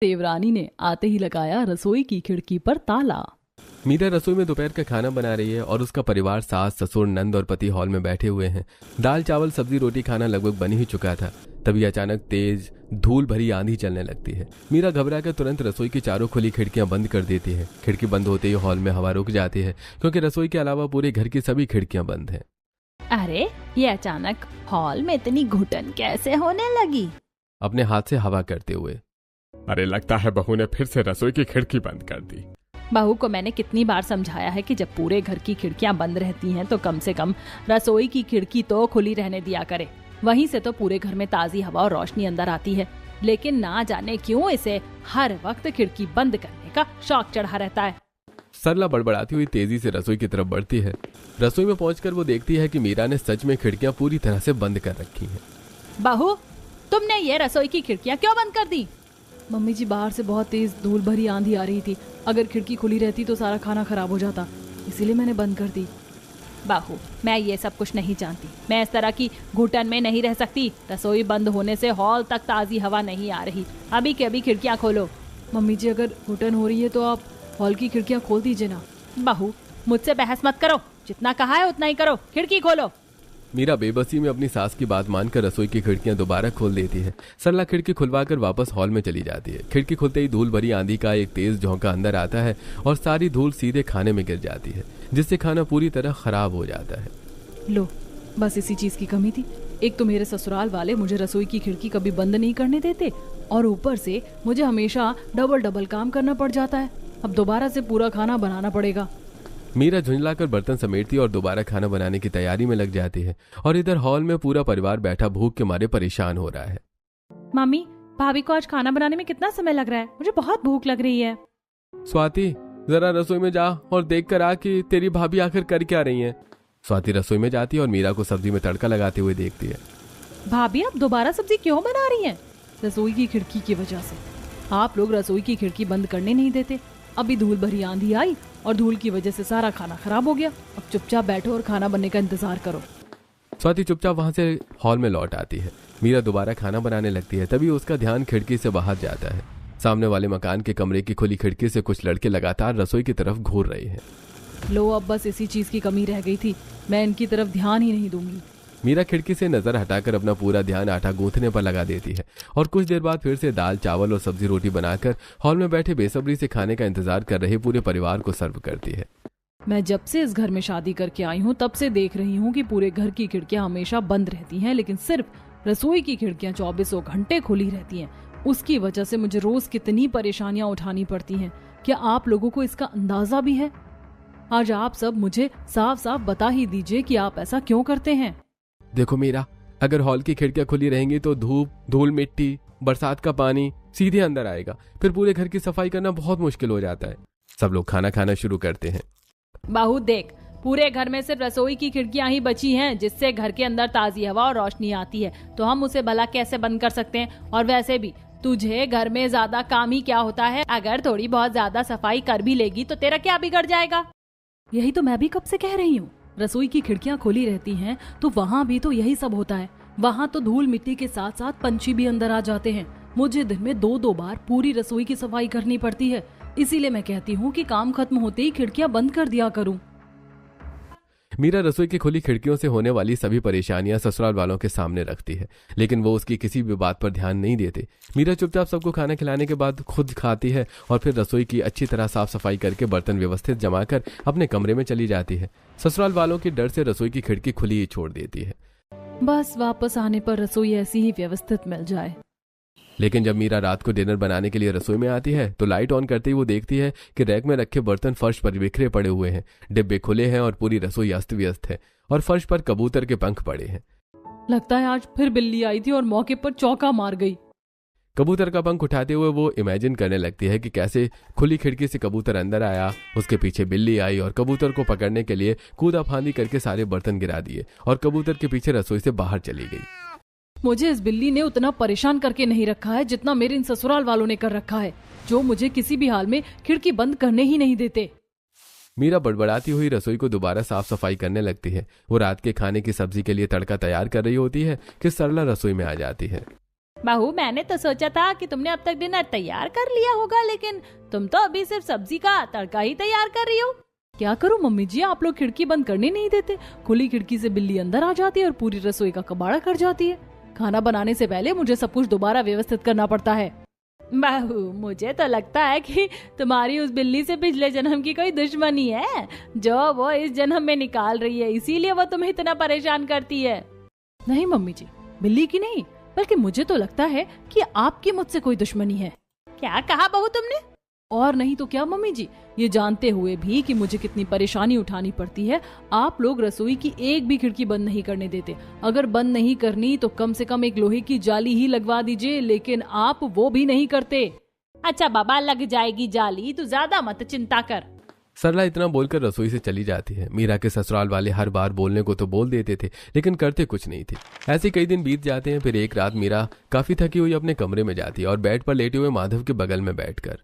देवरानी ने आते ही लगाया रसोई की खिड़की पर ताला। मीरा रसोई में दोपहर का खाना बना रही है और उसका परिवार सास ससुर नंद और पति हॉल में बैठे हुए हैं। दाल चावल सब्जी रोटी खाना लगभग बन ही चुका था, तभी अचानक तेज धूल भरी आंधी चलने लगती है। मीरा घबरा कर तुरंत रसोई की चारों खुली खिड़कियां बंद कर देती है। खिड़की बंद होते ही हॉल में हवा रुक जाती है, क्योंकि रसोई के अलावा पूरे घर की सभी खिड़कियां बंद हैं। अरे ये अचानक हॉल में इतनी घुटन कैसे होने लगी? अपने हाथ से हवा करते हुए। अरे लगता है बहू ने फिर से रसोई की खिड़की बंद कर दी। बहू को मैंने कितनी बार समझाया है कि जब पूरे घर की खिड़कियां बंद रहती हैं तो कम से कम रसोई की खिड़की तो खुली रहने दिया करे। वहीं से तो पूरे घर में ताजी हवा और रोशनी अंदर आती है, लेकिन ना जाने क्यों इसे हर वक्त खिड़की बंद करने का शौक चढ़ा रहता है। सरला बड़बड़ाती हुई तेजी से रसोई की तरफ बढ़ती है। रसोई में पहुंचकर वो देखती है कि मीरा ने सच में खिड़कियां पूरी तरह से बंद कर रखी हैं। बहू, तुमने ये रसोई की खिड़कियां क्यों बंद कर दी? मम्मी जी, बाहर से बहुत तेज धूल भरी आंधी आ रही थी। अगर खिड़की खुली रहती तो सारा खाना खराब हो जाता, इसीलिए मैंने बंद कर दी। बहू, मैं ये सब कुछ नहीं जानती। मैं इस तरह की घुटन में नहीं रह सकती। रसोई बंद होने से हॉल तक ताजी हवा नहीं आ रही। अभी के अभी खिड़कियां खोलो। मम्मी जी, अगर घुटन हो रही है तो आप हॉल की खिड़कियां खोल दीजिए ना। बहू, मुझसे बहस मत करो। जितना कहा है उतना ही करो। खिड़की खोलो। मीरा बेबसी में अपनी सास की बात मानकर रसोई की खिड़कियां दोबारा खोल देती है। सरला खिड़की खुलवाकर वापस हॉल में चली जाती है। खिड़की खुलते ही धूल भरी आंधी का एक तेज झोंका अंदर आता है और सारी धूल सीधे खाने में गिर जाती है, जिससे खाना पूरी तरह खराब हो जाता है। लो, बस इसी चीज की कमी थी। एक तो मेरे ससुराल वाले मुझे रसोई की खिड़की कभी बंद नहीं करने देते, और ऊपर से मुझे हमेशा डबल काम करना पड़ जाता है। अब दोबारा से पूरा खाना बनाना पड़ेगा। मीरा झुंझलाकर बर्तन समेटती और दोबारा खाना बनाने की तैयारी में लग जाती है, और इधर हॉल में पूरा परिवार बैठा भूख के मारे परेशान हो रहा है। मम्मी, भाभी को आज खाना बनाने में कितना समय लग रहा है? मुझे बहुत भूख लग रही है। स्वाति, जरा रसोई में जा और देख कर आ कि तेरी भाभी आखिर कर क्या रही है। स्वाति रसोई में जाती है और मीरा को सब्जी में तड़का लगाते हुए देखती है। भाभी, आप दोबारा सब्जी क्यों बना रही हैं? रसोई की खिड़की की वजह से। आप लोग रसोई की खिड़की बंद करने नहीं देते। अभी धूल भरी आंधी आई और धूल की वजह से सारा खाना खराब हो गया। अब चुपचाप बैठो और खाना बनने का इंतजार करो। स्वाति चुपचाप वहां से हॉल में लौट आती है। मीरा दोबारा खाना बनाने लगती है, तभी उसका ध्यान खिड़की से बाहर जाता है। सामने वाले मकान के कमरे की खुली खिड़की से कुछ लड़के लगातार रसोई की तरफ घूर रहे हैं। लो, अब बस इसी चीज की कमी रह गई थी। मैं इनकी तरफ ध्यान ही नहीं दूंगी। मीरा खिड़की से नजर हटाकर अपना पूरा ध्यान आटा गूंथने पर लगा देती है और कुछ देर बाद फिर से दाल चावल और सब्जी रोटी बनाकर हॉल में बैठे बेसब्री से खाने का इंतजार कर रहे पूरे परिवार को सर्व करती है। मैं जब से इस घर में शादी करके आई हूँ तब से देख रही हूँ कि पूरे घर की खिड़कियां हमेशा बंद रहती हैं, लेकिन सिर्फ रसोई की खिड़कियां 24 घंटे खुली रहती हैं। उसकी वजह से मुझे रोज कितनी परेशानियां उठानी पड़ती हैं। क्या आप लोगों को इसका अंदाजा भी है? आज आप सब मुझे साफ साफ बता ही दीजिए कि आप ऐसा क्यों करते हैं। देखो मीरा, अगर हॉल की खिड़कियां खुली रहेंगी तो धूप, धूल, मिट्टी, बरसात का पानी सीधे अंदर आएगा। फिर पूरे घर की सफाई करना बहुत मुश्किल हो जाता है। सब लोग खाना खाना शुरू करते हैं। बहू देख, पूरे घर में सिर्फ रसोई की खिड़कियां ही बची हैं जिससे घर के अंदर ताजी हवा और रोशनी आती है, तो हम उसे भला कैसे बंद कर सकते हैं? और वैसे भी तुझे घर में ज्यादा काम ही क्या होता है? अगर थोड़ी बहुत ज्यादा सफाई कर भी लेगी तो तेरा क्या बिगड़ जाएगा? यही तो मैं भी कब से कह रही हूँ। रसोई की खिड़कियां खुली रहती हैं तो वहाँ भी तो यही सब होता है। वहाँ तो धूल मिट्टी के साथ साथ पंछी भी अंदर आ जाते हैं। मुझे दिन में 2-2 बार पूरी रसोई की सफाई करनी पड़ती है। इसीलिए मैं कहती हूँ कि काम खत्म होते ही खिड़कियां बंद कर दिया करूँ। मीरा रसोई की खुली खिड़कियों से होने वाली सभी परेशानियां ससुराल वालों के सामने रखती है, लेकिन वो उसकी किसी भी बात पर ध्यान नहीं देते। मीरा चुपचाप सबको खाना खिलाने के बाद खुद खाती है और फिर रसोई की अच्छी तरह साफ सफाई करके बर्तन व्यवस्थित जमाकर अपने कमरे में चली जाती है। ससुराल वालों के डर से रसोई की खिड़की खुली ही छोड़ देती है। बस वापस आने पर रसोई ऐसी ही व्यवस्थित मिल जाए। लेकिन जब मीरा रात को डिनर बनाने के लिए रसोई में आती है तो लाइट ऑन करते ही वो देखती है कि रैक में रखे बर्तन फर्श पर बिखरे पड़े हुए हैं, डिब्बे खुले हैं और पूरी रसोई अस्त व्यस्त है और फर्श पर कबूतर के पंख पड़े हैं। लगता है आज फिर बिल्ली आई थी और मौके पर चौका मार गई। कबूतर का पंख उठाते हुए वो इमेजिन करने लगती है कि कैसे खुली खिड़की से कबूतर अंदर आया, उसके पीछे बिल्ली आई और कबूतर को पकड़ने के लिए कूदा फांदी करके सारे बर्तन गिरा दिए और कबूतर के पीछे रसोई से बाहर चली गई। मुझे इस बिल्ली ने उतना परेशान करके नहीं रखा है जितना मेरे इन ससुराल वालों ने कर रखा है, जो मुझे किसी भी हाल में खिड़की बंद करने ही नहीं देते। मीरा बड़बड़ाती हुई रसोई को दोबारा साफ सफाई करने लगती है। वो रात के खाने की सब्जी के लिए तड़का तैयार कर रही होती है कि सरला रसोई में आ जाती है। बहू, मैंने तो सोचा था कि तुमने अब तक डिनर तैयार कर लिया होगा, लेकिन तुम तो अभी सिर्फ सब्जी का तड़का ही तैयार कर रही हो। क्या करूं मम्मी जी, आप लोग खिड़की बंद करने नहीं देते। खुली खिड़की से बिल्ली अंदर आ जाती है और पूरी रसोई का कबाड़ा कर जाती है। खाना बनाने से पहले मुझे सब कुछ दोबारा व्यवस्थित करना पड़ता है। बहू, मुझे तो लगता है कि तुम्हारी उस बिल्ली से पिछले जन्म की कोई दुश्मनी है जो वो इस जन्म में निकाल रही है, इसीलिए वो तुम्हें इतना परेशान करती है। नहीं मम्मी जी, बिल्ली की नहीं, बल्कि मुझे तो लगता है कि आपकी मुझसे कोई दुश्मनी है। क्या कहा बहू तुमने? और नहीं तो क्या मम्मी जी, ये जानते हुए भी कि मुझे कितनी परेशानी उठानी पड़ती है, आप लोग रसोई की एक भी खिड़की बंद नहीं करने देते। अगर बंद नहीं करनी तो कम से कम एक लोहे की जाली ही लगवा दीजिए, लेकिन आप वो भी नहीं करते। अच्छा बाबा, लग जाएगी जाली, तू ज्यादा मत चिंता कर। सरला इतना बोलकर रसोई से चली जाती है। मीरा के ससुराल वाले हर बार बोलने को तो बोल देते थे, लेकिन करते कुछ नहीं थे। ऐसे कई दिन बीत जाते हैं। फिर एक रात मीरा काफी थकी हुई अपने कमरे में जाती है और बेड पर लेटे हुए माधव के बगल में बैठकर,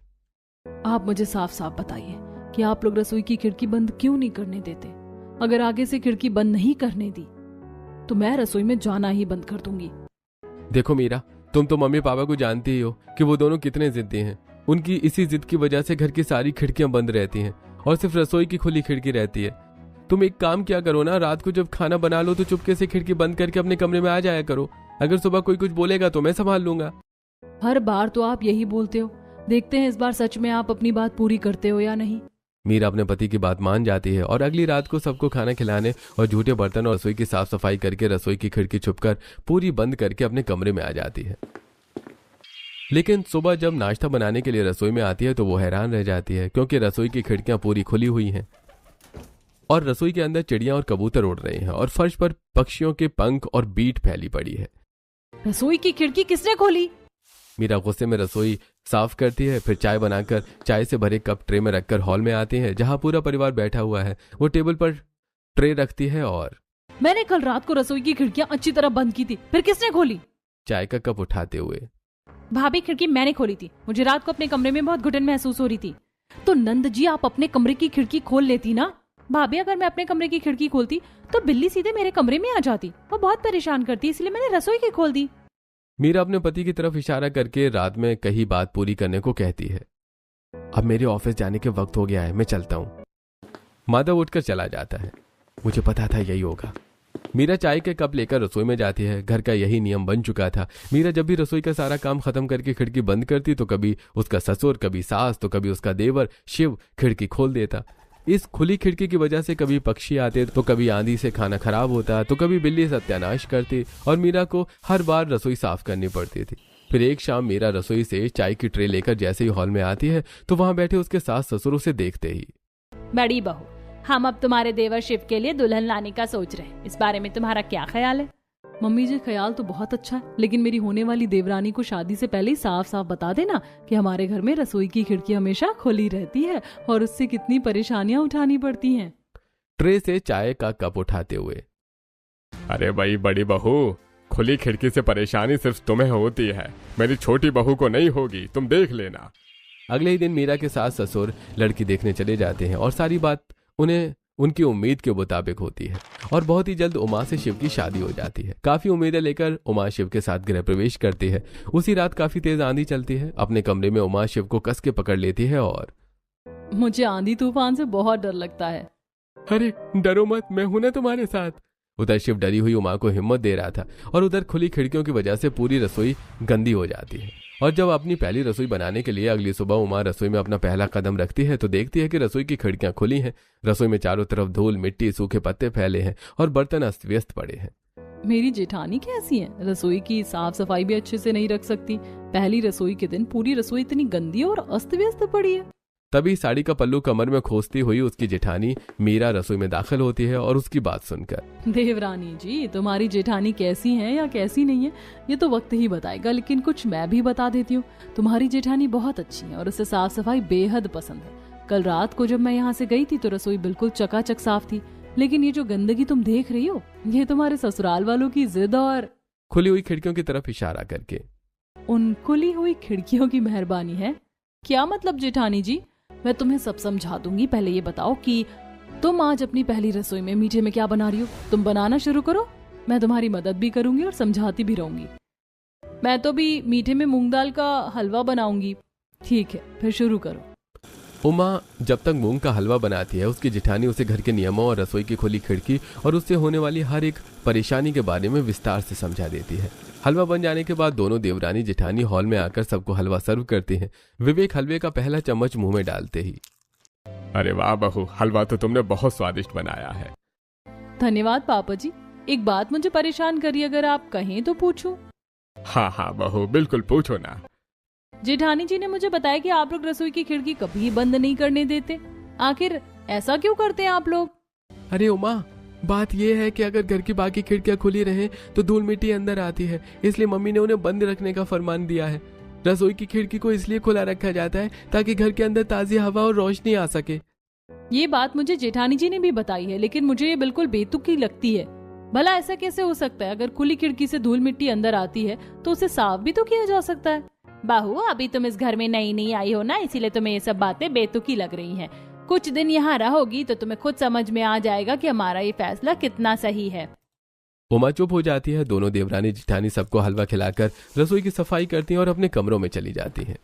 आप मुझे साफ साफ बताइए कि आप लोग रसोई की खिड़की बंद क्यों नहीं करने देते। अगर आगे से खिड़की बंद नहीं करने दी तो मैं रसोई में जाना ही बंद कर दूंगी। देखो मीरा, तुम तो मम्मी पापा को जानती ही हो कि वो दोनों कितने जिद्दी हैं। उनकी इसी जिद की वजह से घर की सारी खिड़कियां बंद रहती हैं और सिर्फ रसोई की खुली खिड़की रहती है। तुम एक काम क्या करो ना, रात को जब खाना बना लो तो चुपके से खिड़की बंद करके अपने कमरे में आ जाया करो। अगर सुबह कोई कुछ बोलेगा तो मैं संभाल लूंगा। हर बार तो आप यही बोलते हो, देखते हैं इस बार सच में आप अपनी बात पूरी करते हो या नहीं। मीरा अपने पति की बात मान जाती है और अगली रात को सबको खाना खिलाने और झूठे बर्तन और रसोई की साफ सफाई करके रसोई की खिड़की छुपकर पूरी बंद करके अपने कमरे में आ जाती है। लेकिन सुबह जब नाश्ता बनाने के लिए रसोई में आती है तो वो हैरान रह जाती है, क्योंकि रसोई की खिड़कियां पूरी खुली हुई हैं और रसोई के अंदर चिड़ियां और कबूतर उड़ रहे हैं और फर्श पर पक्षियों के पंख और बीट फैली पड़ी है। रसोई की खिड़की किसने खोली? मीरा गुस्से में रसोई साफ करती है, फिर चाय बनाकर चाय से भरे कप ट्रे में रखकर हॉल में आती है जहां पूरा परिवार बैठा हुआ है। वो टेबल पर ट्रे रखती है और, मैंने कल रात को रसोई की खिड़कियां अच्छी तरह बंद की थी, फिर किसने खोली? चाय का कप उठाते हुए, भाभी, खिड़की मैंने खोली थी। मुझे रात को अपने कमरे में बहुत घुटन महसूस हो रही थी। तो नंद जी, आप अपने कमरे की खिड़की खोल लेती ना। भाभी, अगर मैं अपने कमरे की खिड़की खोलती तो बिल्ली सीधे मेरे कमरे में आ जाती। वो बहुत परेशान करती, इसलिए मैंने रसोई की खोल दी। मीरा अपने पति की तरफ इशारा करके रात में कही बात पूरी करने को कहती है। अब मेरे ऑफिस जाने के वक्त हो गया है, मैं चलता हूँ। माधव उठकर चला जाता है। मुझे पता था यही होगा। मीरा चाय के कप लेकर रसोई में जाती है। घर का यही नियम बन चुका था। मीरा जब भी रसोई का सारा काम खत्म करके खिड़की बंद करती तो कभी उसका ससुर, कभी सास, तो कभी उसका देवर शिव खिड़की खोल देता। इस खुली खिड़की की वजह से कभी पक्षी आते तो कभी आंधी से खाना खराब होता तो कभी बिल्ली सत्यानाश करती और मीरा को हर बार रसोई साफ करनी पड़ती थी। फिर एक शाम मीरा रसोई से चाय की ट्रे लेकर जैसे ही हॉल में आती है तो वहां बैठे उसके सास ससुर उसे देखते ही, बड़ी बहू, हम अब तुम्हारे देवर शिव के लिए दुल्हन लाने का सोच रहे हैं। इस बारे में तुम्हारा क्या ख्याल है? मम्मी जी, ख्याल तो बहुत अच्छा है, लेकिन मेरी होने वाली देवरानी को शादी से पहले ही साफ साफ बता देना कि हमारे घर में रसोई की खिड़की हमेशा खुली रहती है और उससे कितनी परेशानियां उठानी पड़ती हैं। ट्रे से चाय का कप उठाते हुए, अरे भाई बड़ी बहू, खुली खिड़की से परेशानी सिर्फ तुम्हें होती है, मेरी छोटी बहू को नहीं होगी, तुम देख लेना। अगले ही दिन मीरा के सास ससुर लड़की देखने चले जाते हैं और सारी बात उन्हें उनकी उम्मीद के मुताबिक होती है और बहुत ही जल्द उमा से शिव की शादी हो जाती है। काफी उम्मीदें लेकर उमा शिव के साथ गृह प्रवेश करती है। उसी रात काफी तेज आंधी चलती है। अपने कमरे में उमा शिव को कस के पकड़ लेती है और, मुझे आंधी तूफान से बहुत डर लगता है। अरे डरो मत, मैं हूं ना तुम्हारे साथ। उधर शिव डरी हुई उमा को हिम्मत दे रहा था और उधर खुली खिड़कियों की वजह से पूरी रसोई गंदी हो जाती है। और जब अपनी पहली रसोई बनाने के लिए अगली सुबह उमा रसोई में अपना पहला कदम रखती है तो देखती है कि रसोई की खिड़कियां खुली हैं। रसोई में चारों तरफ धूल, मिट्टी, सूखे पत्ते फैले हैं और बर्तन अस्त व्यस्त पड़े हैं। मेरी जेठानी कैसी है? रसोई की साफ सफाई भी अच्छे से नहीं रख सकती। पहली रसोई के दिन पूरी रसोई इतनी गंदी और अस्त व्यस्त पड़ी है। तभी साड़ी का पल्लू कमर में खोसती हुई उसकी जेठानी मीरा रसोई में दाखिल होती है और उसकी बात सुनकर, देवरानी जी, तुम्हारी जेठानी कैसी है या कैसी नहीं है ये तो वक्त ही बताएगा, लेकिन कुछ मैं भी बता देती हूँ। तुम्हारी जेठानी बहुत अच्छी है और उसे साफ सफाई बेहद पसंद है। कल रात को जब मैं यहाँ से गई थी तो रसोई बिल्कुल चकाचक साफ थी, लेकिन ये जो गंदगी तुम देख रही हो ये तुम्हारे ससुराल वालों की जिद और खुली हुई खिड़कियों की तरफ इशारा करके, उन खुली हुई खिड़कियों की मेहरबानी है। क्या मतलब जेठानी जी? मैं तुम्हें सब समझा दूंगी। पहले ये बताओ कि तुम आज अपनी पहली रसोई में मीठे में क्या बना रही हो? तुम बनाना शुरू करो, मैं तुम्हारी मदद भी करूंगी और समझाती भी रहूंगी। मैं तो भी मीठे में मूंग दाल का हलवा बनाऊंगी। ठीक है, फिर शुरू करो। उमा जब तक मूंग का हलवा बनाती है, उसकी जिठानी उसे घर के नियमों और रसोई की खुली खिड़की और उससे होने वाली हर एक परेशानी के बारे में विस्तार से समझा देती है। हलवा बन जाने के बाद दोनों देवरानी जिठानी हॉल में आकर सबको हलवा सर्व करते हैं। विवेक हलवे का पहला चम्मच मुंह में डालते ही, अरे वाह बहू, हलवा तो तुमने बहुत स्वादिष्ट बनाया है। धन्यवाद पापा जी। एक बात मुझे परेशान करी, अगर आप कहें तो पूछूं? हाँ हाँ बहू, बिल्कुल पूछो ना। जेठानी जी ने मुझे बताया कि आप लोग रसोई की खिड़की कभी बंद नहीं करने देते। आखिर ऐसा क्यों करते हैं आप लोग? अरे उमा, बात यह है कि अगर घर की बाकी खिड़कियां खुली रहें तो धूल मिट्टी अंदर आती है, इसलिए मम्मी ने उन्हें बंद रखने का फरमान दिया है। रसोई की खिड़की को इसलिए खुला रखा जाता है ताकि घर के अंदर ताजी हवा और रोशनी आ सके। ये बात मुझे जेठानी जी ने भी बताई है, लेकिन मुझे ये बिल्कुल बेतुकी लगती है। भला ऐसा कैसे हो सकता है? अगर खुली खिड़की से धूल मिट्टी अंदर आती है तो उसे साफ भी तो किया जा सकता है। बहू, अभी तुम इस घर में नई नई आई हो ना, इसीलिए तुम्हें ये सब बातें बेतुकी लग रही हैं। कुछ दिन यहाँ रहोगी तो तुम्हें खुद समझ में आ जाएगा कि हमारा ये फैसला कितना सही है। उमा चुप हो जाती है। दोनों देवरानी जिठानी सबको हलवा खिलाकर रसोई की सफाई करती हैं और अपने कमरों में चली जाती हैं।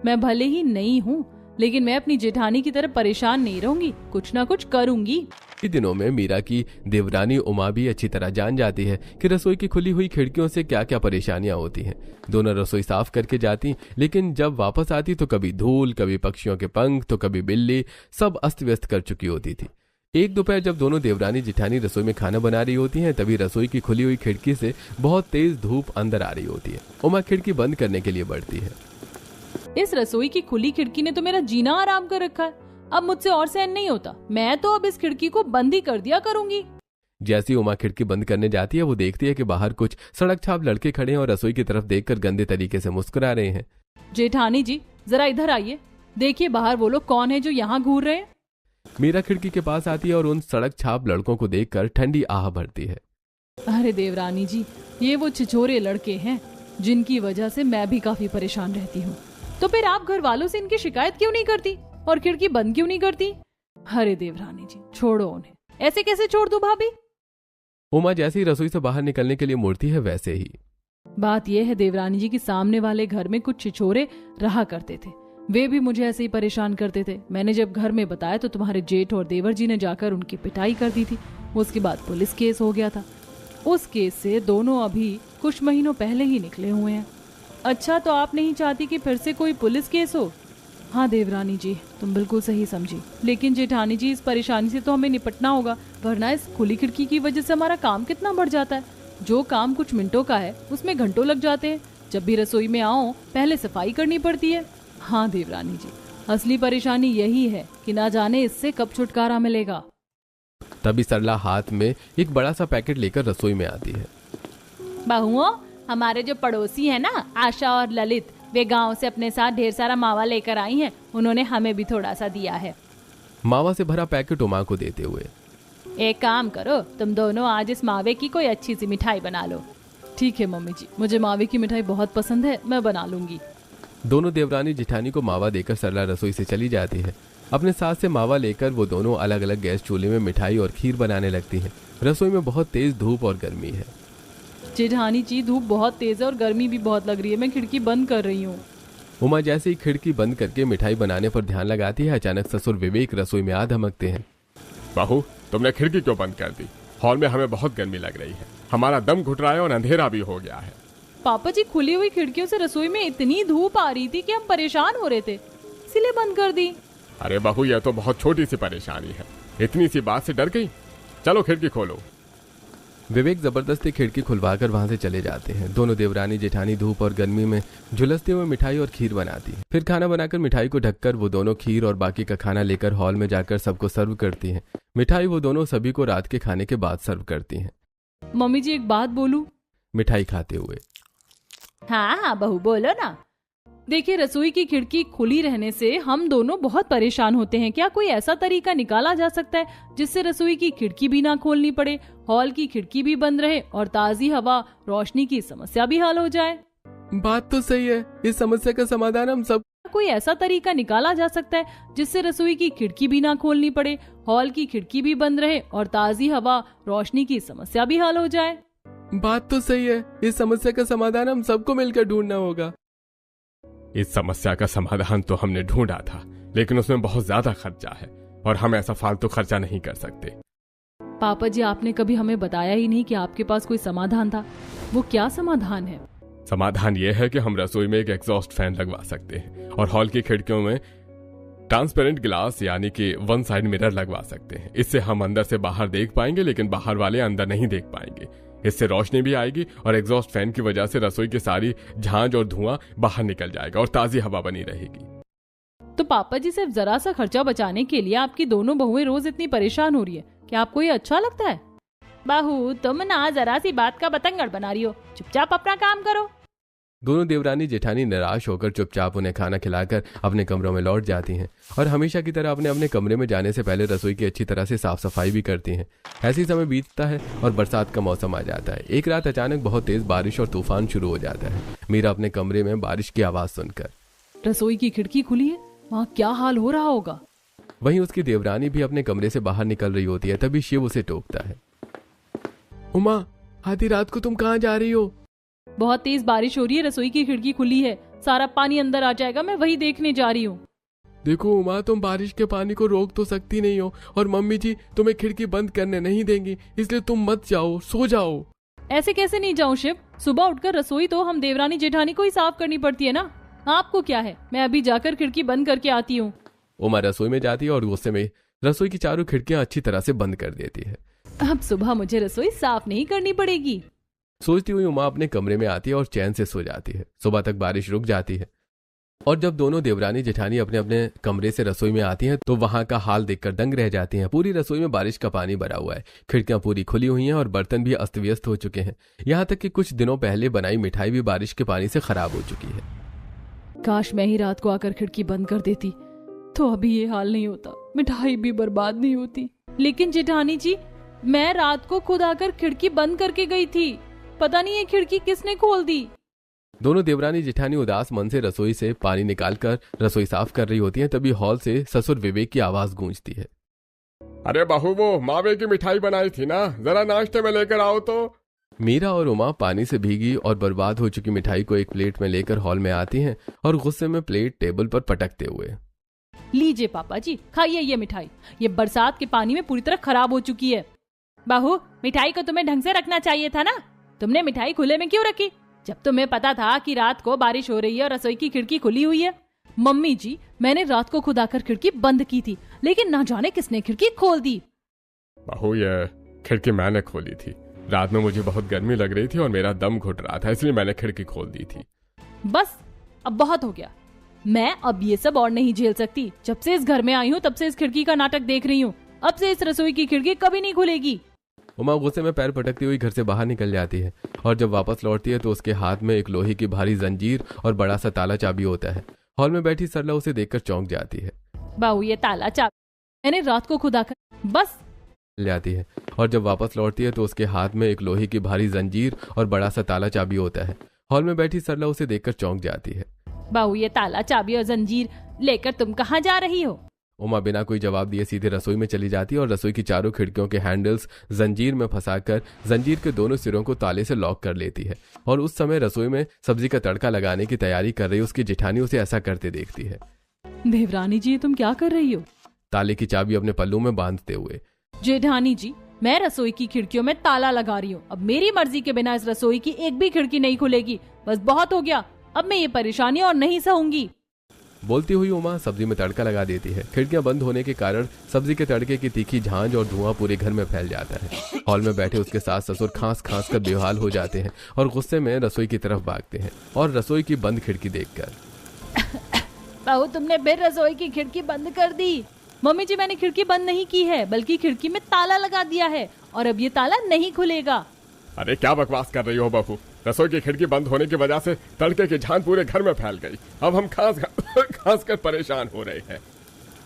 मैं भले ही नई हूँ, लेकिन मैं अपनी जेठानी की तरह परेशान नहीं रहूंगी, कुछ ना कुछ करूंगी। इन दिनों में मीरा की देवरानी उमा भी अच्छी तरह जान जाती है कि रसोई की खुली हुई खिड़कियों से क्या क्या परेशानियां होती हैं। दोनों रसोई साफ करके जाती, लेकिन जब वापस आती तो कभी धूल, कभी पक्षियों के पंख, तो कभी बिल्ली, सब अस्त व्यस्त कर चुकी होती थी। एक दोपहर जब दोनों देवरानी जिठानी रसोई में खाना बना रही होती हैं, तभी रसोई की खुली हुई खिड़की से बहुत तेज धूप अंदर आ रही होती है। उमा खिड़की बंद करने के लिए बढ़ती है। इस रसोई की खुली खिड़की ने तो मेरा जीना आराम कर रखा है। अब मुझसे और सहन नहीं होता। मैं तो अब इस खिड़की को बंद ही कर दिया करूंगी। जैसी उमा खिड़की बंद करने जाती है, वो देखती है कि बाहर कुछ सड़क छाप लड़के खड़े हैं और रसोई की तरफ देखकर गंदे तरीके से मुस्कुरा रहे हैं। जेठानी जी, जरा इधर आइए, देखिए बाहर वो लोग कौन है जो यहाँ घूर रहे हैं। मीरा खिड़की के पास आती है और उन सड़क छाप लड़कों को देखकर ठंडी आह भरती है। अरे देवरानी जी, ये वो छिछोरे लड़के हैं जिनकी वजह से मैं भी काफी परेशान रहती हूँ। तो फिर आप घर वालों से इनकी शिकायत क्यों नहीं करती और खिड़की बंद क्यों नहीं करती? अरे देवरानी जी, छोड़ो उन्हें। ऐसे कैसे छोड़ दूं भाभी? उमा जैसे ही रसोई से बाहर निकलने के लिए मुड़ती है, वैसे ही बात यह है देवरानी जी कि सामने वाले घर में कुछ छिछोरे रहा करते थे। वे भी मुझे ऐसे ही परेशान करते थे। मैंने जब घर में बताया तो तुम्हारे जेठ और देवर जी ने जाकर उनकी पिटाई कर दी थी। उसके बाद पुलिस केस हो गया था। उस केस से दोनों अभी कुछ महीनों पहले ही निकले हुए हैं। अच्छा, तो आप नहीं चाहती कि फिर से कोई पुलिस केस हो? हाँ देवरानी जी, तुम बिल्कुल सही समझी। लेकिन जेठानी जी, इस परेशानी से तो हमें निपटना होगा, वरना इस खुली खिड़की की वजह से हमारा काम कितना बढ़ जाता है। जो काम कुछ मिनटों का है उसमें घंटों लग जाते हैं। जब भी रसोई में आओ पहले सफाई करनी पड़ती है। हाँ देवरानी जी, असली परेशानी यही है कि ना जाने इससे कब छुटकारा मिलेगा। तभी सरला हाथ में एक बड़ा सा पैकेट लेकर रसोई में आती है। बहुओं, हमारे जो पड़ोसी हैं ना, आशा और ललित, वे गांव से अपने साथ ढेर सारा मावा लेकर आई हैं। उन्होंने हमें भी थोड़ा सा दिया है। मावा से भरा पैकेट उमा को देते हुए, एक काम करो, तुम दोनों आज इस मावे की कोई अच्छी सी मिठाई बना लो। ठीक है मम्मी जी, मुझे मावे की मिठाई बहुत पसंद है, मैं बना लूंगी। दोनों देवरानी जिठानी को मावा देकर सरला रसोई से चली जाती है। अपने साथ से मावा लेकर वो दोनों अलग अलग गैस चूल्हे में मिठाई और खीर बनाने लगती है। रसोई में बहुत तेज धूप और गर्मी है। जेठानी जी, धूप बहुत तेज है और गर्मी भी बहुत लग रही है। मैं खिड़की बंद कर रही हूँ। उमा जैसे ही खिड़की बंद करके मिठाई बनाने पर ध्यान लगाती है, अचानक ससुर विवेक रसोई में आ धमकते हैं। बहू, तुमने खिड़की क्यों बंद कर दी? हॉल में हमें बहुत गर्मी लग रही है, हमारा दम घुट रहा है और अंधेरा भी हो गया है। पापा जी, खुली हुई खिड़कियों से रसोई में इतनी धूप आ रही थी कि हम परेशान हो रहे थे, इसीलिए बंद कर दी। अरे बहू, यह तो बहुत छोटी सी परेशानी है, इतनी सी बात से डर गई? चलो खिड़की खोलो। विवेक जबरदस्ती खिड़की खुलवाकर वहां से चले जाते हैं। दोनों देवरानी जेठानी धूप और गर्मी में झुलसते हुए मिठाई और खीर बनाती है। फिर खाना बनाकर मिठाई को ढककर वो दोनों खीर और बाकी का खाना लेकर हॉल में जाकर सबको सर्व करती हैं। मिठाई वो दोनों सभी को रात के खाने के बाद सर्व करती हैं। मम्मी जी, एक बात बोलूं? मिठाई खाते हुए, हाँ हाँ बहू, बोलो ना। देखिए, रसोई की खिड़की खुली रहने से हम दोनों बहुत परेशान होते हैं। क्या कोई ऐसा तरीका निकाला जा सकता है जिससे रसोई की खिड़की भी ना खोलनी पड़े, हॉल की खिड़की भी बंद रहे और ताजी हवा, रोशनी की समस्या भी हल हो जाए? बात तो सही है। इस समस्या का समाधान हम सब कोई ऐसा तरीका निकाला जा सकता है जिससे रसोई की खिड़की भी ना खोलनी पड़े, हॉल की खिड़की भी बंद रहे और ताजी हवा, रोशनी की समस्या भी हल हो जाए? बात तो सही है, इस समस्या का समाधान हम सबको मिलकर ढूंढना होगा। इस समस्या का समाधान तो हमने ढूंढा था, लेकिन उसमें बहुत ज्यादा खर्चा है और हम ऐसा फालतू खर्चा नहीं कर सकते। पापा जी, आपने कभी हमें बताया ही नहीं कि आपके पास कोई समाधान था। वो क्या समाधान है? समाधान यह है कि हम रसोई में एक एग्जॉस्ट फैन लगवा सकते हैं और हॉल की खिड़कियों में ट्रांसपेरेंट ग्लास यानी कि वन साइड मिरर लगवा सकते हैं। इससे हम अंदर से बाहर देख पाएंगे, लेकिन बाहर वाले अंदर नहीं देख पाएंगे। इससे रोशनी भी आएगी और एग्जॉस्ट फैन की वजह से रसोई की सारी झांझ और धुआं बाहर निकल जाएगा और ताजी हवा बनी रहेगी। तो पापा जी, सिर्फ जरा सा खर्चा बचाने के लिए आपकी दोनों बहुएं रोज इतनी परेशान हो रही है, क्या आपको ये अच्छा लगता है? बहू, तुम ना जरा सी बात का बतंगड़ बना रही हो, चुपचाप अपना काम करो। दोनों देवरानी जेठानी निराश होकर चुपचाप उन्हें खाना खिलाकर अपने कमरों में लौट जाती हैं और हमेशा की तरह अपने अपने कमरे में जाने से पहले रसोई की अच्छी तरह से साफ सफाई भी करती हैं। ऐसे ही समय बीतता है और बरसात का मौसम आ जाता है। एक रात अचानक बहुत तेज बारिश और तूफान शुरू हो जाता है। मीरा अपने कमरे में बारिश की आवाज सुनकर, रसोई की खिड़की खुली है, वहाँ क्या हाल हो रहा होगा। वहीं उसकी देवरानी भी अपने कमरे से बाहर निकल रही होती है। तभी शिव उसे टोकता है, उमा, आधी रात को तुम कहाँ जा रही हो? बहुत तेज बारिश हो रही है, रसोई की खिड़की खुली है, सारा पानी अंदर आ जाएगा, मैं वही देखने जा रही हूँ। देखो उमा, तुम बारिश के पानी को रोक तो सकती नहीं हो और मम्मी जी तुम्हें खिड़की बंद करने नहीं देंगी, इसलिए तुम मत जाओ, सो जाओ। ऐसे कैसे नहीं जाऊँ शिव? सुबह उठकर रसोई तो हम देवरानी जेठानी को ही साफ करनी पड़ती है ना। आपको क्या है, मैं अभी जाकर खिड़की बंद करके आती हूँ। उमा रसोई में जाती है और गुस्से में रसोई की चारों खिड़कियां अच्छी तरह से बंद कर देती है। अब सुबह मुझे रसोई साफ नहीं करनी पड़ेगी, सोचती हुई उमा अपने कमरे में आती है और चैन से सो जाती है। सुबह तक बारिश रुक जाती है और जब दोनों देवरानी जेठानी अपने अपने कमरे से रसोई में आती हैं तो वहां का हाल देखकर दंग रह जाती हैं। पूरी रसोई में बारिश का पानी भरा हुआ है, खिड़कियां पूरी खुली हुई हैं और बर्तन भी अस्त व्यस्त हो चुके हैं। यहाँ तक कि कुछ दिनों पहले बनाई मिठाई भी बारिश के पानी से खराब हो चुकी है। काश मैं ही रात को आकर खिड़की बंद कर देती तो अभी ये हाल नहीं होता, मिठाई भी बर्बाद नहीं होती। लेकिन जेठानी जी, मैं रात को खुद आकर खिड़की बंद करके गई थी, पता नहीं ये खिड़की किसने खोल दी। दोनों देवरानी जेठानी उदास मन से रसोई से पानी निकालकर रसोई साफ कर रही होती हैं। तभी हॉल से ससुर विवेक की आवाज गूंजती है, अरे बहू, वो मावे की मिठाई बनाई थी ना, जरा नाश्ते में लेकर आओ तो। मीरा और उमा पानी से भीगी और बर्बाद हो चुकी मिठाई को एक प्लेट में लेकर हॉल में आती हैं और गुस्से में प्लेट टेबल पर पटकते हुए, लीजिए पापा जी, खाइए ये मिठाई, ये बरसात के पानी में पूरी तरह खराब हो चुकी है। बहू, मिठाई को तुम्हें ढंग से रखना चाहिए था ना, तुमने मिठाई खुले में क्यों रखी जब तुम्हें पता था कि रात को बारिश हो रही है और रसोई की खिड़की खुली हुई है। मम्मी जी, मैंने रात को खुद आकर खिड़की बंद की थी, लेकिन ना जाने किसने खिड़की खोल दी। बहू, ये खिड़की मैंने खोली थी। रात में मुझे बहुत गर्मी लग रही थी और मेरा दम घुट रहा था, इसलिए मैंने खिड़की खोल दी थी। बस, अब बहुत हो गया, मैं अब ये सब और नहीं झेल सकती। जब से इस घर में आई हूँ तब से इस खिड़की का नाटक देख रही हूँ। अब से इस रसोई की खिड़की कभी नहीं खुलेगी। उमा गुस्से में पैर पटकती हुई घर से बाहर निकल जाती है और जब वापस लौटती है तो उसके हाथ में एक लोहे की भारी जंजीर और बड़ा सा ताला चाबी होता है। हॉल में बैठी सरला उसे देखकर चौंक जाती है। बाबू, ये ताला चाबी मैंने रात को खुद आकर बस जाती है और जब वापस लौटती है तो उसके हाथ में एक लोहे की भारी जंजीर और बड़ा सा ताला चाबी होता है। हॉल में बैठी सरला उसे देखकर चौंक जाती है। बाबू, ये ताला चाबी और जंजीर लेकर तुम कहाँ जा रही हो? उमा बिना कोई जवाब दिए सीधे रसोई में चली जाती है और रसोई की चारों खिड़कियों के हैंडल्स जंजीर में फंसाकर जंजीर के दोनों सिरों को ताले से लॉक कर लेती है। और उस समय रसोई में सब्जी का तड़का लगाने की तैयारी कर रही उसकी जेठानी उसे ऐसा करते देखती है। देवरानी जी, तुम क्या कर रही हो? ताले की चाबी अपने पल्लू में बांधते हुए। जेठानी जी, मैं रसोई की खिड़कियों में ताला लगा रही हूँ। अब मेरी मर्जी के बिना इस रसोई की एक भी खिड़की नहीं खुलेगी। बस बहुत हो गया, अब मैं ये परेशानी और नहीं सहूंगी। बोलती हुई उमा सब्जी में तड़का लगा देती है। खिड़कियां बंद होने के कारण सब्जी के तड़के की तीखी झांझ और धुआं पूरे घर में फैल जाता है। हॉल में बैठे उसके सास ससुर खांस खांस कर बेहाल हो जाते हैं और गुस्से में रसोई की तरफ भागते हैं और रसोई की बंद खिड़की देखकर, बहू, तुमने फिर रसोई की खिड़की बंद कर दी। मम्मी जी, मैंने खिड़की बंद नहीं की है, बल्कि खिड़की में ताला लगा दिया है और अब ये ताला नहीं खुलेगा। अरे क्या बकवास कर रही हो बहू, रसोई की खिड़की बंद होने की वजह से तड़के की झांझ पूरे घर में फैल गई। अब हम खास कर परेशान हो रहे हैं।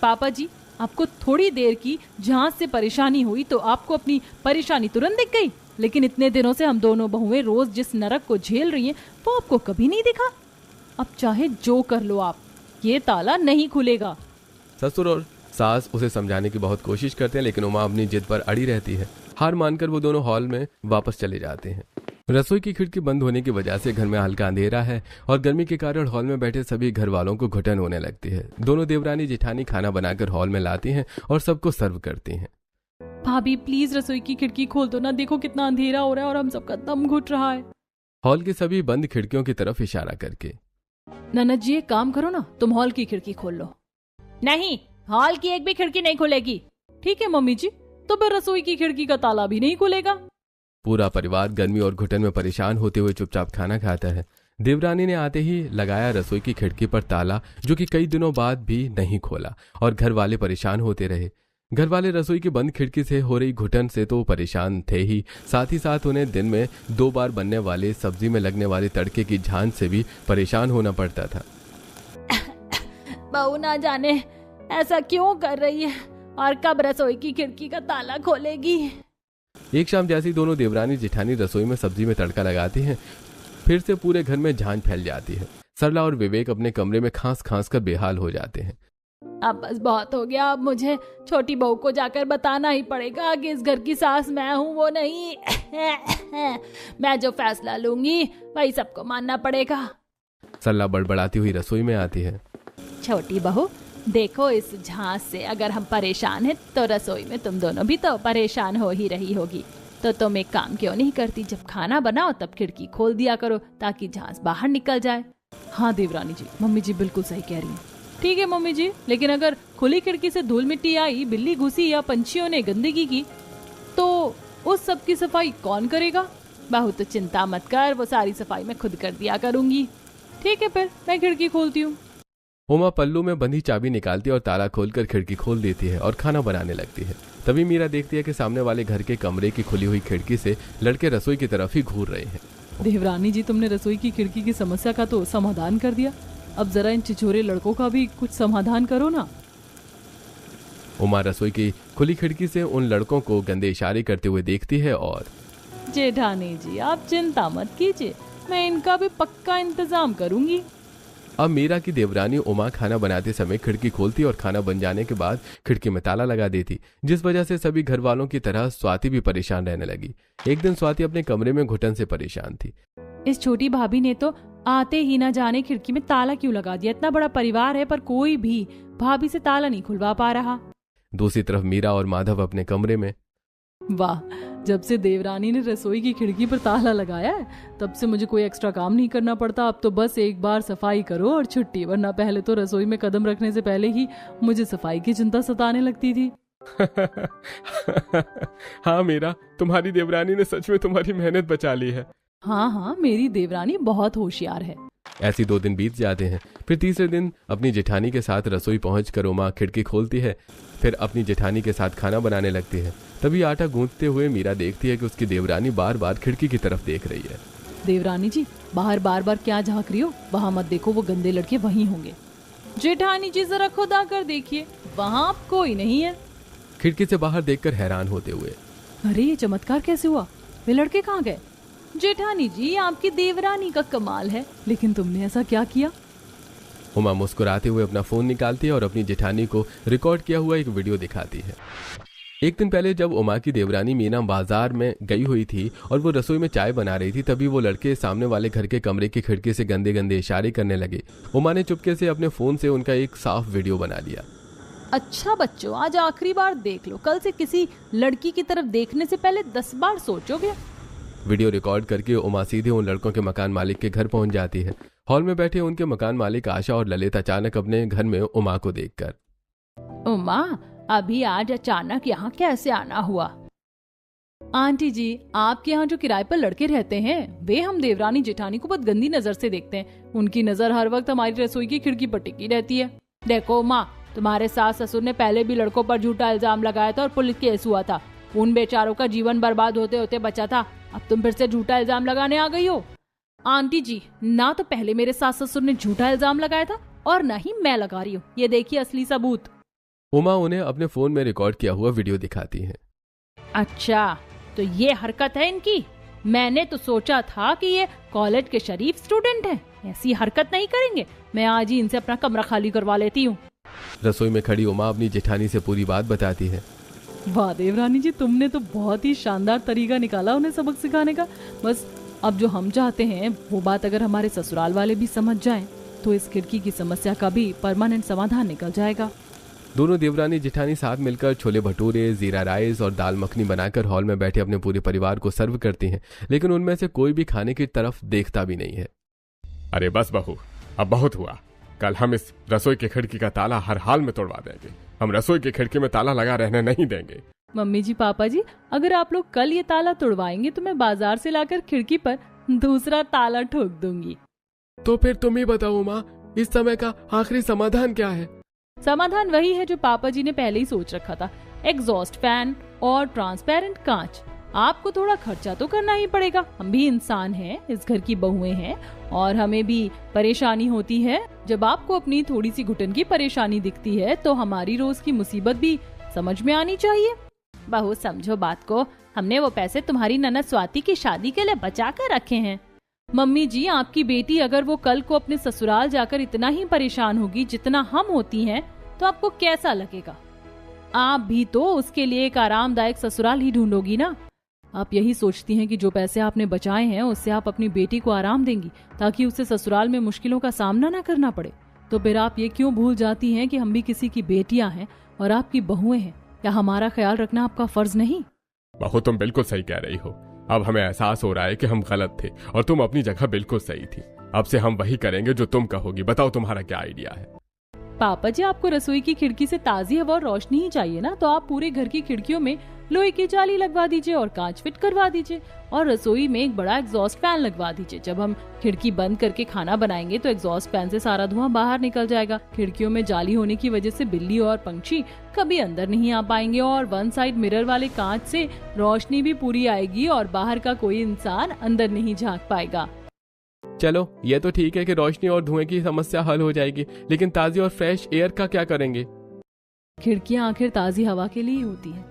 पापा जी, आपको थोड़ी देर की झांझ से परेशानी हुई तो आपको अपनी परेशानी तुरंत दिख गई, लेकिन इतने दिनों से हम दोनों बहुएं रोज जिस नरक को झेल रही हैं वो आपको कभी नहीं दिखा। अब चाहे जो कर लो आप, ये ताला नहीं खुलेगा। ससुर और सास उसे समझाने की बहुत कोशिश करते हैं, लेकिन उमा अपनी जिद पर अड़ी रहती है। हार मानकर वो दोनों हॉल में वापस चले जाते हैं। रसोई की खिड़की बंद होने की वजह से घर में हल्का अंधेरा है और गर्मी के कारण हॉल में बैठे सभी घर वालों को घुटन होने लगती है। दोनों देवरानी जेठानी खाना बनाकर हॉल में लाती हैं और सबको सर्व करती हैं। भाभी प्लीज रसोई की खिड़की खोल दो ना, देखो कितना अंधेरा हो रहा है और हम सबका दम घुट रहा है। हॉल की सभी बंद खिड़कियों की तरफ इशारा करके। ननद जी एक काम करो ना, तुम हॉल की खिड़की खोल लो। नहीं, हॉल की एक भी खिड़की नहीं खुलेगी। ठीक है मम्मी जी, तो फिर रसोई की खिड़की का ताला भी नहीं खुलेगा। पूरा परिवार गर्मी और घुटन में परेशान होते हुए चुपचाप खाना खाता है। देवरानी ने आते ही लगाया रसोई की खिड़की पर ताला, जो कि कई दिनों बाद भी नहीं खोला और घर वाले परेशान होते रहे। घर वाले रसोई की बंद खिड़की से हो रही घुटन से तो परेशान थे ही, साथ ही साथ उन्हें दिन में 2 बार बनने वाले सब्जी में लगने वाले तड़के की झांझ से भी परेशान होना पड़ता था। बहू ना जाने ऐसा क्यों कर रही है और कब रसोई की खिड़की का ताला खोलेगी। एक शाम जैसी दोनों देवरानी जेठानी रसोई में सब्जी में तड़का लगाती हैं, फिर से पूरे घर में झांझ फैल जाती है। सरला और विवेक अपने कमरे में खांस खांस कर बेहाल हो जाते हैं। अब बस बहुत हो गया, अब मुझे छोटी बहू को जाकर बताना ही पड़ेगा कि इस घर की सास मैं हूँ, वो नहीं। मैं जो फैसला लूंगी वही सबको मानना पड़ेगा। सरला बड़बड़ाती हुई रसोई में आती है। छोटी बहू देखो, इस झांझ से अगर हम परेशान हैं तो रसोई में तुम दोनों भी तो परेशान हो ही रही होगी। तो तुम एक काम क्यों नहीं करती, जब खाना बनाओ तब खिड़की खोल दिया करो ताकि झांझ बाहर निकल जाए। हाँ देवरानी जी, मम्मी जी बिल्कुल सही कह रही हैं। ठीक है मम्मी जी, लेकिन अगर खुली खिड़की से धूल मिट्टी आई, बिल्ली घुसी या पंछियों ने गंदगी की तो उस सब की सफाई कौन करेगा। बहू तो चिंता मत कर, वो सारी सफाई मैं खुद कर दिया करूंगी। ठीक है फिर मैं खिड़की खोलती हूँ। उमा पल्लू में बंधी चाबी निकालती और ताला खोलकर खिड़की खोल देती है और खाना बनाने लगती है। तभी मीरा देखती है कि सामने वाले घर के कमरे की खुली हुई खिड़की से लड़के रसोई की तरफ ही घूर रहे हैं। देवरानी जी, तुमने रसोई की खिड़की की समस्या का तो समाधान कर दिया, अब जरा इन चिचोरे लड़कों का भी कुछ समाधान करो ना। उमा रसोई की खुली खिड़की से उन लड़कों को गंदे इशारे करते हुए देखती है और जेठानी जी आप चिंता मत कीजिए, मैं इनका भी पक्का इंतजाम करूंगी। अब मीरा की देवरानी उमा खाना बनाते समय खिड़की खोलती और खाना बन जाने के बाद खिड़की में ताला लगा देती, जिस वजह से सभी घर वालों की तरह स्वाति भी परेशान रहने लगी। एक दिन स्वाति अपने कमरे में घुटन से परेशान थी। इस छोटी भाभी ने तो आते ही ना जाने खिड़की में ताला क्यों लगा दिया। इतना बड़ा परिवार है पर कोई भी भाभी से ताला नहीं खुलवा पा रहा। दूसरी तरफ मीरा और माधव अपने कमरे में। वाह, जब से देवरानी ने रसोई की खिड़की पर ताला लगाया है तब से मुझे कोई एक्स्ट्रा काम नहीं करना पड़ता। अब तो बस एक बार सफाई करो और छुट्टी, वरना पहले तो रसोई में कदम रखने से पहले ही मुझे सफाई की चिंता सताने लगती थी। हाँ मीरा, तुम्हारी देवरानी ने सच में तुम्हारी मेहनत बचा ली है। हाँ, मेरी देवरानी बहुत होशियार है। ऐसी 2 दिन बीत जाते हैं। फिर तीसरे दिन अपनी जेठानी के साथ रसोई पहुंचकर उमा खिड़की खोलती है, फिर अपनी जेठानी के साथ खाना बनाने लगती है। तभी आटा गूंथते हुए मीरा देखती है कि उसकी देवरानी बार बार खिड़की की तरफ देख रही है। देवरानी जी बाहर बार बार क्या झांक रही हो, वहाँ मत देखो, वो गंदे लड़के वहीं होंगे। जेठानी जी जरा खुद आकर देखिए, वहाँ कोई नहीं है। खिड़की से बाहर देखकर हैरान होते हुए, अरे ये चमत्कार कैसे हुआ, वे लड़के कहाँ गए। जेठानी जी आपकी देवरानी का कमाल है, लेकिन तुमने ऐसा क्या किया। उमा मुस्कुराते हुए अपना फोन निकालती है और अपनी जेठानी को रिकॉर्ड किया हुआ एक वीडियो दिखाती है। एक दिन पहले जब उमा की देवरानी मीना बाजार में गई हुई थी और वो रसोई में चाय बना रही थी, तभी वो लड़के सामने वाले घर के कमरे की खिड़की से गंदे गंदे इशारे करने लगे। उमा ने चुपके से अपने फोन से उनका एक साफ वीडियो बना लिया। अच्छा बच्चों, आज आखिरी बार देख लो, कल से किसी लड़की की तरफ देखने से पहले 10 बार सोचोगे। वीडियो रिकॉर्ड करके उमा सीधे उन लड़कों के मकान मालिक के घर पहुंच जाती है। हॉल में बैठे उनके मकान मालिक आशा और ललित अचानक अपने घर में उमा को देखकर, उमा अभी आज अचानक यहाँ कैसे आना हुआ। आंटी जी, आपके यहाँ जो किराए पर लड़के रहते हैं वे हम देवरानी जेठानी को बहुत गंदी नजर से देखते हैं। उनकी नजर हर वक्त हमारी रसोई की खिड़की पर टिकी रहती है। देखो उमा, तुम्हारे सास ससुर ने पहले भी लड़कों पर झूठा इल्जाम लगाया था और पुलिस केस हुआ था। उन बेचारों का जीवन बर्बाद होते होते बचा था, अब तुम फिर से झूठा इल्जाम लगाने आ गई हो। आंटी जी, ना तो पहले मेरे सास ससुर ने झूठा इल्जाम लगाया था और ना ही मैं लगा रही हूँ, ये देखिए असली सबूत। उमा उन्हें अपने फोन में रिकॉर्ड किया हुआ वीडियो दिखाती है। अच्छा, तो ये हरकत है इनकी। मैंने तो सोचा था कि ये कॉलेज के शरीफ स्टूडेंट हैं, ऐसी हरकत नहीं करेंगे। मैं आज ही इनसे अपना कमरा खाली करवा लेती हूँ। रसोई में खड़ी उमा अपनी जेठानी से पूरी बात बताती है। वाह देवरानी जी, तुमने तो बहुत ही शानदार तरीका निकाला उन्हें सबक सिखाने का। बस अब जो हम चाहते हैं वो बात अगर हमारे ससुराल वाले भी समझ जाएं, तो इस खिड़की की समस्या का भी परमानेंट समाधान निकल जाएगा। दोनों देवरानी जेठानी साथ मिलकर छोले भटूरे, जीरा राइस और दाल मखनी बनाकर हॉल में बैठे अपने पूरे परिवार को सर्व करती हैं, लेकिन उनमें से कोई भी खाने की तरफ देखता भी नहीं है। अरे बस बहू, अब बहुत हुआ। कल हम इस रसोई की खिड़की का ताला हर हाल में तोड़वा देंगे। हम रसोई की खिड़की में ताला लगा रहने नहीं देंगे। मम्मी जी, पापा जी, अगर आप लोग कल ये ताला तोड़वाएंगे तो मैं बाजार से लाकर खिड़की पर दूसरा ताला ठोक दूंगी। तो फिर तुम ही बताओ माँ, इस समय का आखिरी समाधान क्या है? समाधान वही है जो पापा जी ने पहले ही सोच रखा था, एग्जॉस्ट फैन और ट्रांसपेरेंट कांच। आपको थोड़ा खर्चा तो करना ही पड़ेगा, हम भी इंसान हैं, इस घर की बहुएं हैं और हमें भी परेशानी होती है। जब आपको अपनी थोड़ी सी घुटन की परेशानी दिखती है तो हमारी रोज की मुसीबत भी समझ में आनी चाहिए। बहू समझो बात को, हमने वो पैसे तुम्हारी ननद स्वाति की शादी के लिए बचा कर रखे हैं। मम्मी जी, आपकी बेटी अगर वो कल को अपने ससुराल जाकर इतना ही परेशान होगी जितना हम होती हैं, तो आपको कैसा लगेगा? आप भी तो उसके लिए एक आरामदायक ससुराल ही ढूंढोगी ना। आप यही सोचती हैं कि जो पैसे आपने बचाए हैं उससे आप अपनी बेटी को आराम देंगी ताकि उसे ससुराल में मुश्किलों का सामना न करना पड़े। तो फिर आप ये क्यों भूल जाती हैं कि हम भी किसी की बेटियां हैं और आपकी बहुएं हैं? क्या हमारा ख्याल रखना आपका फर्ज नहीं? बहू, तुम बिल्कुल सही कह रही हो। अब हमें एहसास हो रहा है कि हम गलत थे और तुम अपनी जगह बिल्कुल सही थी। अब से हम वही करेंगे जो तुम कहोगी। बताओ तुम्हारा क्या आइडिया है? पापा जी, आपको रसोई की खिड़की से ताजी हवा और रोशनी ही चाहिए ना, तो आप पूरे घर की खिड़कियों में लोहे की जाली लगवा दीजिए और कांच फिट करवा दीजिए और रसोई में एक बड़ा एग्जॉस्ट फैन लगवा दीजिए। जब हम खिड़की बंद करके खाना बनाएंगे तो एग्जॉस्ट फैन से सारा धुआं बाहर निकल जाएगा। खिड़कियों में जाली होने की वजह से बिल्ली और पंछी कभी अंदर नहीं आ पाएंगे और वन साइड मिरर वाले कांच से रोशनी भी पूरी आएगी और बाहर का कोई इंसान अंदर नहीं झांक पाएगा। चलो, ये तो ठीक है कि रोशनी और धुएं की समस्या हल हो जाएगी, लेकिन ताजी और फ्रेश एयर का क्या करेंगे? खिड़कियां आखिर ताजी हवा के लिए ही होती हैं,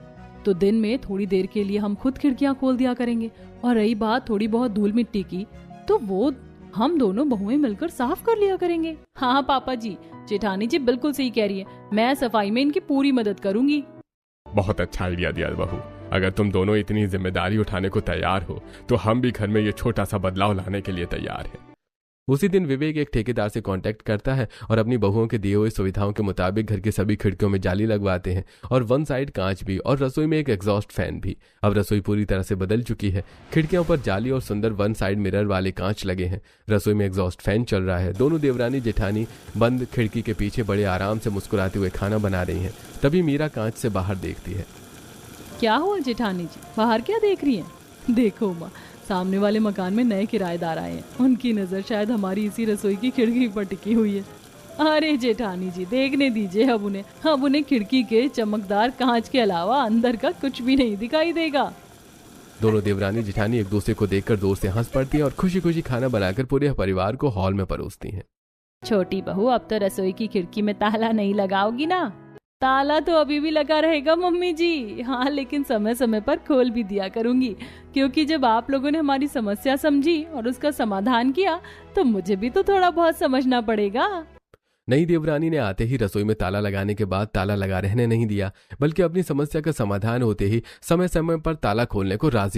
तो दिन में थोड़ी देर के लिए हम खुद खिड़कियां खोल दिया करेंगे। और रही बात थोड़ी बहुत धूल मिट्टी की, तो वो हम दोनों बहुएं मिलकर साफ कर लिया करेंगे। हाँ पापा जी, जेठानी जी बिल्कुल सही कह रही है, मैं सफाई में इनकी पूरी मदद करूंगी। बहुत अच्छा आइडिया दिया बहू। अगर तुम दोनों इतनी जिम्मेदारी उठाने को तैयार हो तो हम भी घर में ये छोटा सा बदलाव लाने के लिए तैयार हैं। उसी दिन विवेक एक ठेकेदार से कांटेक्ट करता है और अपनी बहुओं के दिए हुए सुविधाओं के मुताबिक घर की सभी खिड़कियों में जाली लगवाते हैं और वन साइड कांच भी और रसोई में एक एग्जॉस्ट फैन भी। अब रसोई पूरी तरह से बदल चुकी है। खिड़कियों पर जाली और सुंदर वन साइड मिरर वाले कांच लगे हैं। रसोई में एग्जॉस्ट फैन चल रहा है। दोनों देवरानी जेठानी बंद खिड़की के पीछे बड़े आराम से मुस्कुराते हुए खाना बना रही हैं। तभी मीरा कांच से बाहर देखती है। क्या हुआ जेठानी जी, बाहर क्या देख रही हैं? देखो माँ, सामने वाले मकान में नए किराएदार आए हैं, उनकी नजर शायद हमारी इसी रसोई की खिड़की पर टिकी हुई है। अरे जेठानी जी, देखने दीजिए अब उन्हें खिड़की के चमकदार कांच के अलावा अंदर का कुछ भी नहीं दिखाई देगा। दोनों देवरानी जेठानी एक दूसरे को देखकर जोर से हंस पड़ती हैं और खुशी खुशी खाना बनाकर पूरे परिवार को हॉल में परोसती हैं। छोटी बहू, अब तो रसोई की खिड़की में ताला नहीं लगाओगी ना? ताला तो अभी भी लगा रहेगा मम्मी जी, हाँ, लेकिन समय समय पर खोल भी दिया करूंगी, क्योंकि जब आप लोगों ने हमारी समस्या समझी और उसका समाधान किया तो मुझे भी तो थोड़ा बहुत समझना पड़ेगा। नई देवरानी ने आते ही रसोई में ताला लगाने के बाद ताला लगा रहने नहीं दिया, बल्कि अपनी समस्या का समाधान होते ही समय समय पर ताला खोलने को राजी